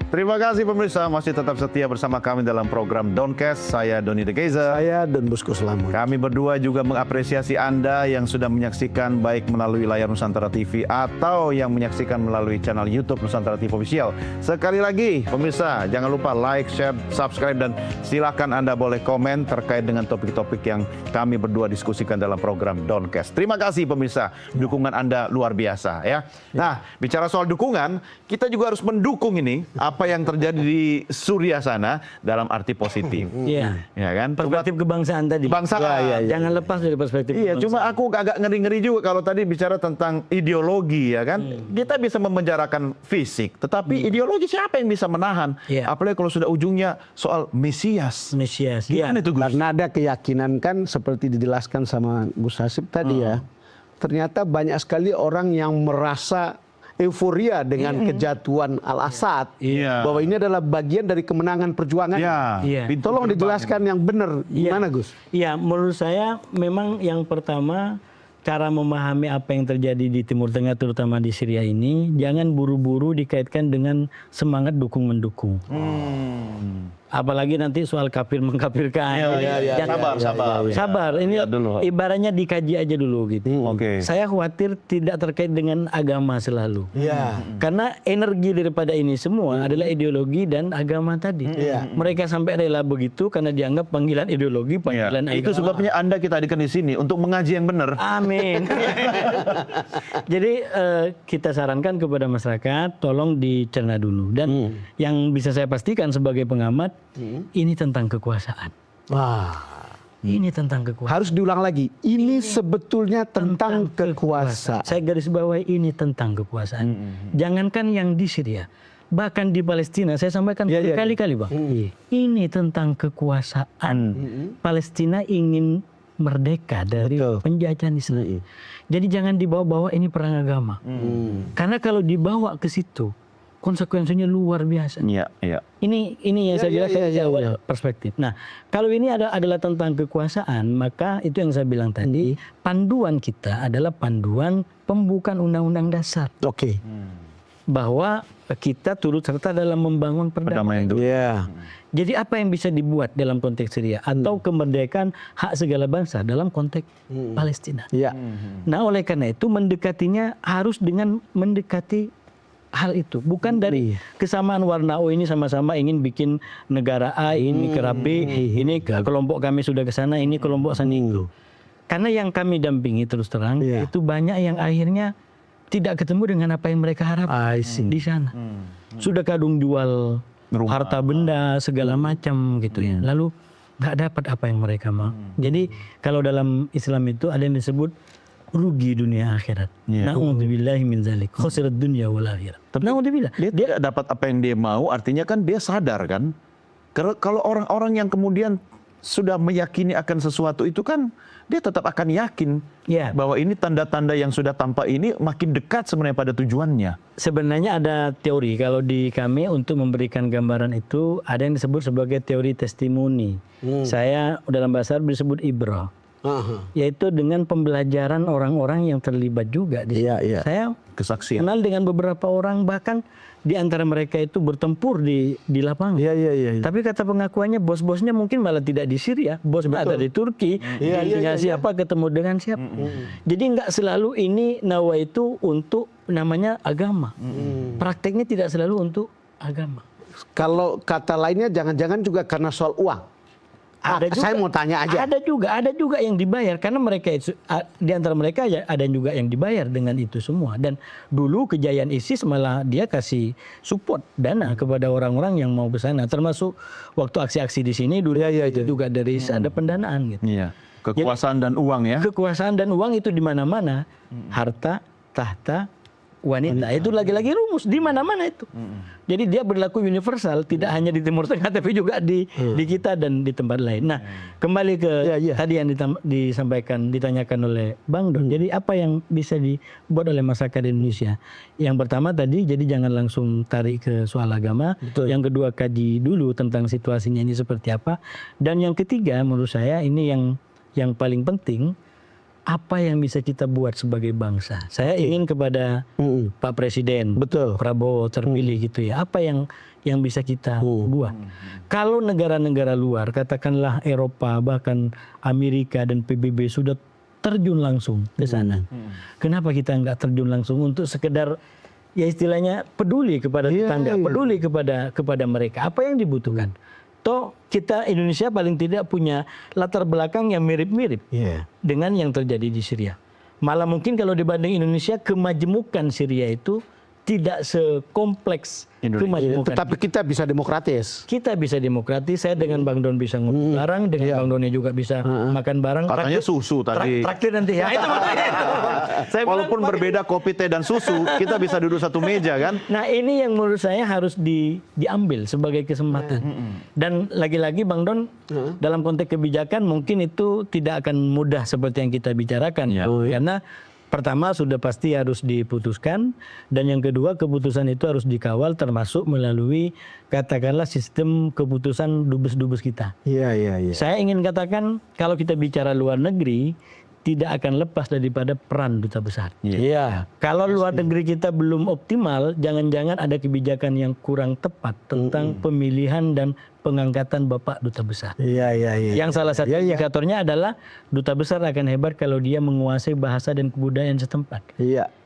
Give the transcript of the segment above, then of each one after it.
Terima kasih pemirsa, masih tetap setia bersama kami dalam program Downcast. Saya Doni De Keizer. Saya Don Bosco Slamet. Kami berdua juga mengapresiasi Anda yang sudah menyaksikan baik melalui layar Nusantara TV atau yang menyaksikan melalui channel YouTube Nusantara TV Official. Sekali lagi pemirsa, jangan lupa like, share, subscribe, dan silakan Anda boleh komen terkait dengan topik-topik yang kami berdua diskusikan dalam program Downcast. Terima kasih pemirsa, dukungan Anda luar biasa ya. Nah, bicara soal dukungan, kita juga harus mendukung ini apa yang terjadi di Suriah sana dalam arti positif. Iya. Ya kan? Perspektif kebangsaan tadi. Bangsaan. Jangan lepas dari perspektif Iya, kebangsaan. cuma aku agak ngeri-ngeri juga kalau tadi bicara tentang ideologi ya kan. Kita bisa memenjarakan fisik, tetapi ideologi siapa yang bisa menahan? Iya. Apalagi kalau sudah ujungnya soal Mesias. Mesias. Gimana itu Gus? Karena ada keyakinan kan seperti dijelaskan sama Gus Hasib tadi ya. Ternyata banyak sekali orang yang merasa euforia dengan kejatuhan Al-Assad. Iya. Bahwa ini adalah bagian dari kemenangan perjuangan. Ya. Iya. Pintu Tolong gerbang dijelaskan yang benar. Gimana Gus? Iya, menurut saya memang yang pertama cara memahami apa yang terjadi di Timur Tengah terutama di Syria ini jangan buru-buru dikaitkan dengan semangat dukung-mendukung. Apalagi nanti soal kafir mengkafirkan. Sabar. Ini dulu. ibaratnya dikaji aja dulu gitu. Oke. Saya khawatir tidak terkait dengan agama selalu. Iya. Karena energi daripada ini semua adalah ideologi dan agama tadi. Mereka sampai rela begitu karena dianggap panggilan ideologi, Ya. panggilan agama. Itu sebabnya Anda kita hadirkan di sini untuk mengaji yang benar. Amin. Jadi kita sarankan kepada masyarakat tolong dicerna dulu. Dan yang bisa saya pastikan sebagai pengamat, ini tentang kekuasaan. Wah. Ini tentang kekuasaan. Harus diulang lagi. Ini sebetulnya tentang kekuasaan. Saya garis bawahi ini tentang kekuasaan. Jangankan yang di Syria, bahkan di Palestina, saya sampaikan berkali-kali Bang. Ini tentang kekuasaan. Palestina ingin merdeka dari penjajahan Israel. Jadi jangan dibawa-bawa ini perang agama. Karena kalau dibawa ke situ, konsekuensinya luar biasa. Iya, iya. Ini yang saya bilang saya awal perspektif. Nah, kalau ini adalah tentang kekuasaan, maka itu yang saya bilang tadi, panduan kita adalah panduan pembukaan Undang-Undang Dasar. Oke. Bahwa kita turut serta dalam membangun perdamaian. Iya. Jadi apa yang bisa dibuat dalam konteks Syria atau kemerdekaan hak segala bangsa dalam konteks Palestina. Iya. Nah, oleh karena itu mendekatinya harus dengan mendekati hal itu, bukan dari kesamaan warna. Oh, ini sama-sama ingin bikin negara A, ini ke B, ini ke kelompok kami sudah ke sana, ini kelompok sana itu. Karena yang kami dampingi terus terang itu banyak yang akhirnya tidak ketemu dengan apa yang mereka harapkan di sana. Sudah kadung jual harta benda segala macam gitu ya. Lalu nggak dapat apa yang mereka mau. Jadi kalau dalam Islam itu ada yang disebut rugi dunia akhirat. Na'udzubillahi min dzalik. Khosirat dunya wal akhirat. Na'udzubillah. Dia tidak dapat apa yang dia mau, artinya kan dia sadar kan. Kalau orang-orang yang kemudian sudah meyakini akan sesuatu itu kan dia tetap akan yakin bahwa ini tanda-tanda yang sudah tampak ini makin dekat sebenarnya pada tujuannya. Sebenarnya ada teori kalau di kami untuk memberikan gambaran itu ada yang disebut sebagai teori testimoni. Saya dalam bahasa Arab disebut ibrah. Yaitu dengan pembelajaran orang-orang yang terlibat juga di saya kesaksian. Kenal dengan beberapa orang, bahkan di antara mereka itu bertempur di lapangan. Tapi kata pengakuannya bos-bosnya mungkin malah tidak di Syria, bosnya ada di Turki, siapa ketemu dengan siapa. Jadi nggak selalu ini nawa itu untuk namanya agama. Prakteknya tidak selalu untuk agama. Kalau kata lainnya jangan-jangan juga karena soal uang. Saya mau tanya aja. Ada juga yang dibayar karena mereka itu, di antara mereka ada juga yang dibayar dengan itu semua. Dan dulu kejayaan ISIS malah dia kasih support dana kepada orang-orang yang mau ke sana, termasuk waktu aksi-aksi di sini dulu itu juga dari ada pendanaan gitu. Iya. Kekuasaan dan uang ya. Kekuasaan dan uang itu di mana-mana. Harta, tahta, wanita. Itu lagi-lagi rumus di mana-mana itu. Jadi dia berlaku universal, tidak hanya di Timur Tengah tapi juga di kita dan di tempat lain. Nah, kembali ke tadi yang ditanyakan oleh Bang Don. Jadi apa yang bisa dibuat oleh masyarakat Indonesia? Yang pertama tadi, jadi jangan langsung tarik ke soal agama. Yang kedua, kaji dulu tentang situasinya ini seperti apa. Dan yang ketiga, menurut saya ini yang paling penting, apa yang bisa kita buat sebagai bangsa. Saya ingin kepada Pak Presiden, Betul. Prabowo terpilih gitu ya. Apa yang bisa kita buat? Kalau negara-negara luar, katakanlah Eropa, bahkan Amerika dan PBB sudah terjun langsung ke sana. Kenapa kita nggak terjun langsung untuk sekedar ya istilahnya peduli kepada tetangga, peduli kepada mereka. Apa yang dibutuhkan? Toh kita Indonesia paling tidak punya latar belakang yang mirip-mirip dengan yang terjadi di Syria. Malah mungkin kalau dibanding Indonesia, kemajemukan Syria itu tidak sekompleks kemajemukan. Tetapi kita bisa demokratis. Kita bisa demokratis. Saya dengan Bang Don bisa ngopi bareng, dengan Bang Donnya juga bisa makan bareng. Katanya susu tadi. Traktir nanti ya. Itu makanya. Saya Walaupun berbeda kopi, teh, dan susu, kita bisa duduk satu meja kan? Nah ini yang menurut saya harus diambil sebagai kesempatan. Dan lagi-lagi Bang Don, dalam konteks kebijakan mungkin itu tidak akan mudah seperti yang kita bicarakan. Karena pertama sudah pasti harus diputuskan, dan yang kedua keputusan itu harus dikawal termasuk melalui katakanlah sistem keputusan dubes-dubes kita. Saya ingin katakan kalau kita bicara luar negeri, tidak akan lepas daripada peran duta besar. Kalau luar negeri kita belum optimal, jangan-jangan ada kebijakan yang kurang tepat tentang pemilihan dan pengangkatan Bapak Duta Besar. Yang salah satu indikatornya adalah duta besar akan hebat kalau dia menguasai bahasa dan kebudayaan setempat.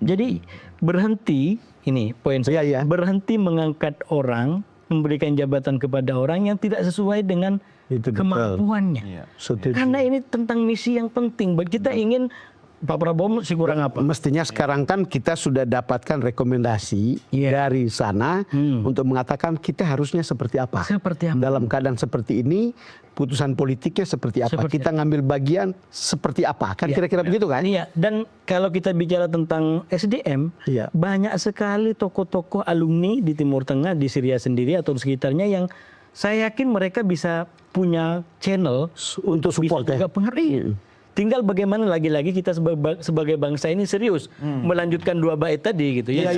Jadi berhenti, ini poin saya, berhenti mengangkat orang, memberikan jabatan kepada orang yang tidak sesuai dengan kemampuannya. Karena ini tentang misi yang penting. Kita ingin Pak Prabowo masih kurang apa? Mestinya sekarang kan kita sudah dapatkan rekomendasi dari sana untuk mengatakan kita harusnya seperti apa. Dalam keadaan seperti ini, putusan politiknya seperti apa. Kita ngambil bagian seperti apa. Kan kira-kira begitu kan? Dan kalau kita bicara tentang SDM, banyak sekali tokoh-tokoh alumni di Timur Tengah, di Syria sendiri atau di sekitarnya yang saya yakin mereka bisa punya channel untuk support bisa juga pengaruh. Tinggal bagaimana lagi-lagi kita sebagai bangsa ini serius melanjutkan 2 bait tadi gitu ya.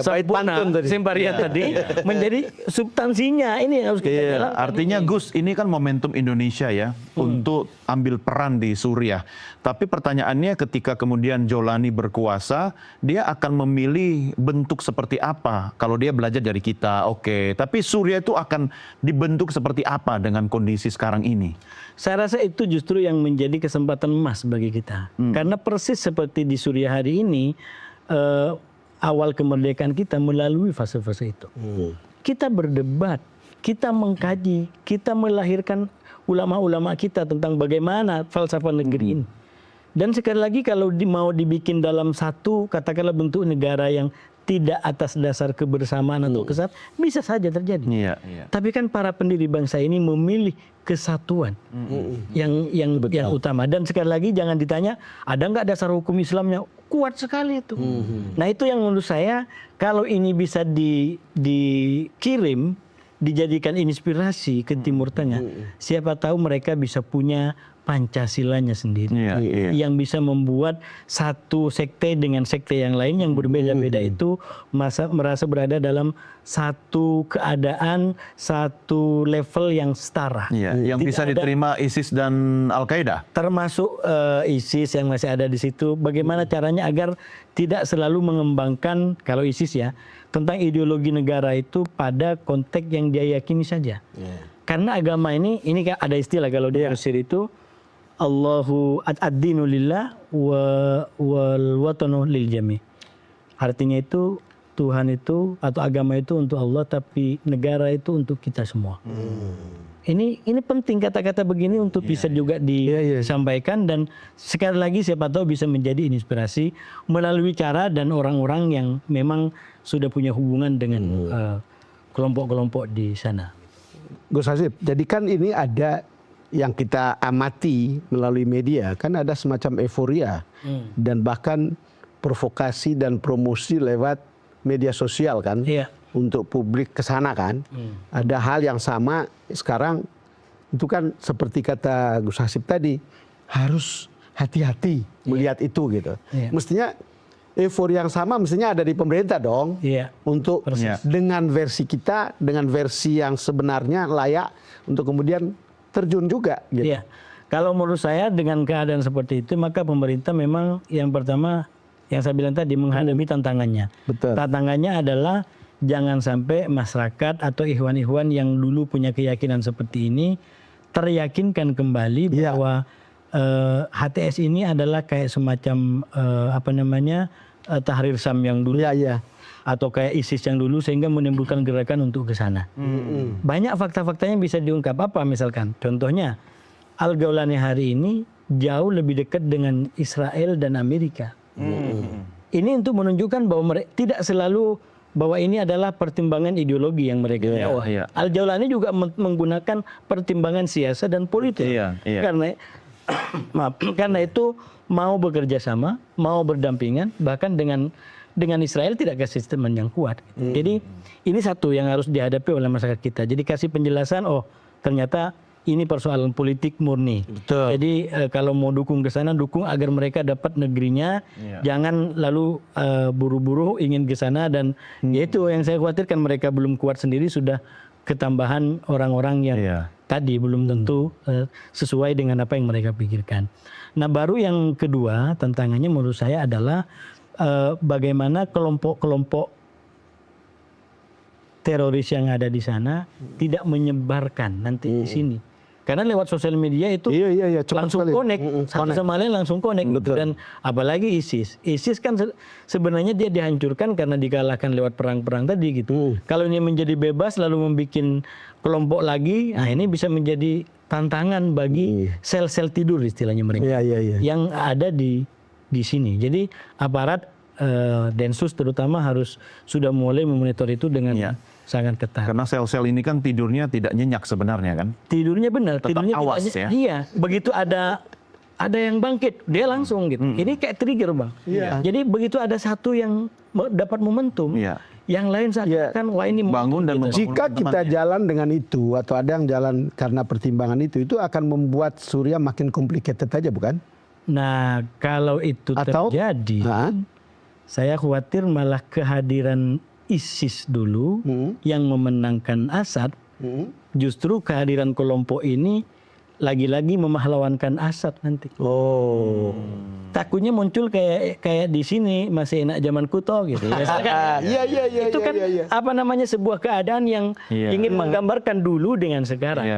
Bait pantun tadi. Semparian tadi menjadi substansinya ini harus kita jalankan. Artinya Gus, ini kan momentum Indonesia ya untuk ambil peran di Suriah. Tapi pertanyaannya ketika kemudian Jolani berkuasa, dia akan memilih bentuk seperti apa? Kalau dia belajar dari kita, oke. Tapi Suriah itu akan dibentuk seperti apa dengan kondisi sekarang ini? Saya rasa itu justru yang menjadi kesempatan emas bagi kita. Karena persis seperti di Suriah hari ini, awal kemerdekaan kita melalui fase-fase itu. Kita berdebat, kita mengkaji, kita melahirkan ulama-ulama kita tentang bagaimana falsafah negeri ini. Dan sekali lagi kalau mau dibikin dalam satu katakanlah bentuk negara yang tidak atas dasar kebersamaan atau kesatuan, bisa saja terjadi. Tapi kan para pendiri bangsa ini memilih kesatuan yang utama. Dan sekali lagi jangan ditanya, ada nggak dasar hukum Islamnya? Kuat sekali itu. Nah itu yang menurut saya, kalau ini bisa dikirim, dijadikan inspirasi ke Timur Tengah, siapa tahu mereka bisa punya Pancasilanya sendiri, yang bisa membuat satu sekte dengan sekte yang lain yang berbeda-beda itu merasa berada dalam satu keadaan, satu level yang setara. Yang bisa diterima ISIS dan Al-Qaeda. Termasuk ISIS yang masih ada di situ. Bagaimana caranya agar tidak selalu mengembangkan, kalau ISIS ya, tentang ideologi negara itu pada konteks yang dia yakini saja. Karena agama ini ada istilah kalau di Mesir itu, Allahu ad-dinu lillah wal watanu lil jami. Artinya itu Tuhan itu atau agama itu untuk Allah, tapi negara itu untuk kita semua. Ini penting kata-kata begini untuk bisa juga disampaikan, dan sekali lagi siapa tahu bisa menjadi inspirasi melalui cara dan orang-orang yang memang sudah punya hubungan dengan kelompok-kelompok di sana. Gus Hasib, jadi kan ini ada yang kita amati melalui media, kan ada semacam euforia dan bahkan provokasi dan promosi lewat media sosial kan, untuk publik ke sana kan. Ada hal yang sama sekarang, itu kan seperti kata Gus Hasib tadi, harus hati-hati melihat itu gitu. Mestinya euforia yang sama mestinya ada di pemerintah dong, untuk dengan versi kita, dengan versi yang sebenarnya layak untuk kemudian terjun juga gitu. Kalau menurut saya dengan keadaan seperti itu, maka pemerintah memang yang pertama yang saya bilang tadi menghadapi tantangannya. Betul. Tantangannya adalah jangan sampai masyarakat atau ikhwan-ikhwan yang dulu punya keyakinan seperti ini teryakinkan kembali bahwa HTS ini adalah kayak semacam Tahrir Syam yang dulu. Iya. Atau kayak ISIS yang dulu sehingga menimbulkan gerakan untuk ke sana. Banyak fakta-faktanya bisa diungkap. Apa misalkan? Contohnya, Al-Gaulani hari ini jauh lebih dekat dengan Israel dan Amerika. Ini untuk menunjukkan bahwa mereka tidak selalu bahwa ini adalah pertimbangan ideologi yang mereka bawa. Al-Gaulani juga menggunakan pertimbangan siasa dan politik. Karena itu mau bekerja sama, mau berdampingan, bahkan dengan Israel tidak kasih statement yang kuat. Jadi ini satu yang harus dihadapi oleh masyarakat kita. Jadi kasih penjelasan, oh ternyata ini persoalan politik murni. Betul. Jadi kalau mau dukung ke sana, dukung agar mereka dapat negerinya. Jangan lalu buru-buru ingin ke sana dan yaitu yang saya khawatirkan mereka belum kuat sendiri sudah ketambahan orang-orang yang tadi belum tentu sesuai dengan apa yang mereka pikirkan. Nah baru yang kedua tantangannya menurut saya adalah bagaimana kelompok-kelompok teroris yang ada di sana tidak menyebarkan nanti di sini. Karena lewat sosial media itu langsung connect, satu sama lain langsung connect. Dan apalagi ISIS. ISIS kan sebenarnya dia dihancurkan karena dikalahkan lewat perang-perang tadi gitu. Kalau ini menjadi bebas lalu membuat kelompok lagi, nah ini bisa menjadi tantangan bagi sel-sel tidur istilahnya mereka. Yang ada di sini. Jadi aparat Densus terutama harus sudah mulai memonitor itu dengan sangat ketat. Karena sel-sel ini kan tidurnya tidak nyenyak sebenarnya kan? Tidurnya benar. Tetap tidurnya awas tidak, ya? Iya. Begitu ada yang bangkit, dia langsung gitu. Ini kayak trigger Bang. Jadi begitu ada satu yang dapat momentum, yang lain kan wah ini bangun dan gitu. Jika kita jalan dengan itu atau ada yang jalan karena pertimbangan itu akan membuat Suriah makin complicated aja bukan? Nah kalau itu terjadi, saya khawatir malah kehadiran ISIS dulu yang memenangkan Assad, justru kehadiran kelompok ini lagi-lagi memahlawankan Assad nanti. Takutnya muncul kayak di sini masih enak zaman kuto gitu. Itu kan apa namanya sebuah keadaan yang ingin menggambarkan dulu dengan sekarang.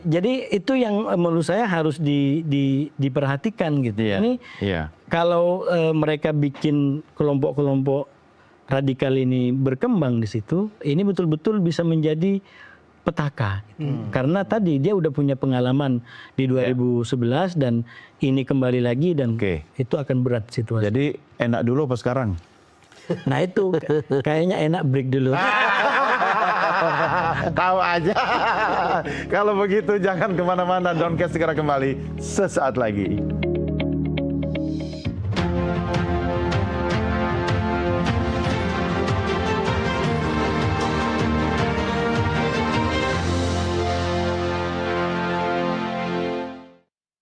Jadi itu yang menurut saya harus diperhatikan gitu. Ini kalau mereka bikin kelompok-kelompok radikal ini berkembang di situ, ini betul-betul bisa menjadi petaka. Karena tadi dia udah punya pengalaman di 2011 dan ini kembali lagi dan itu akan berat situasi. Jadi enak dulu apa sekarang? Nah itu kayaknya enak break dulu. Tahu aja. Kalau begitu jangan kemana-mana. Downcast segera kembali sesaat lagi.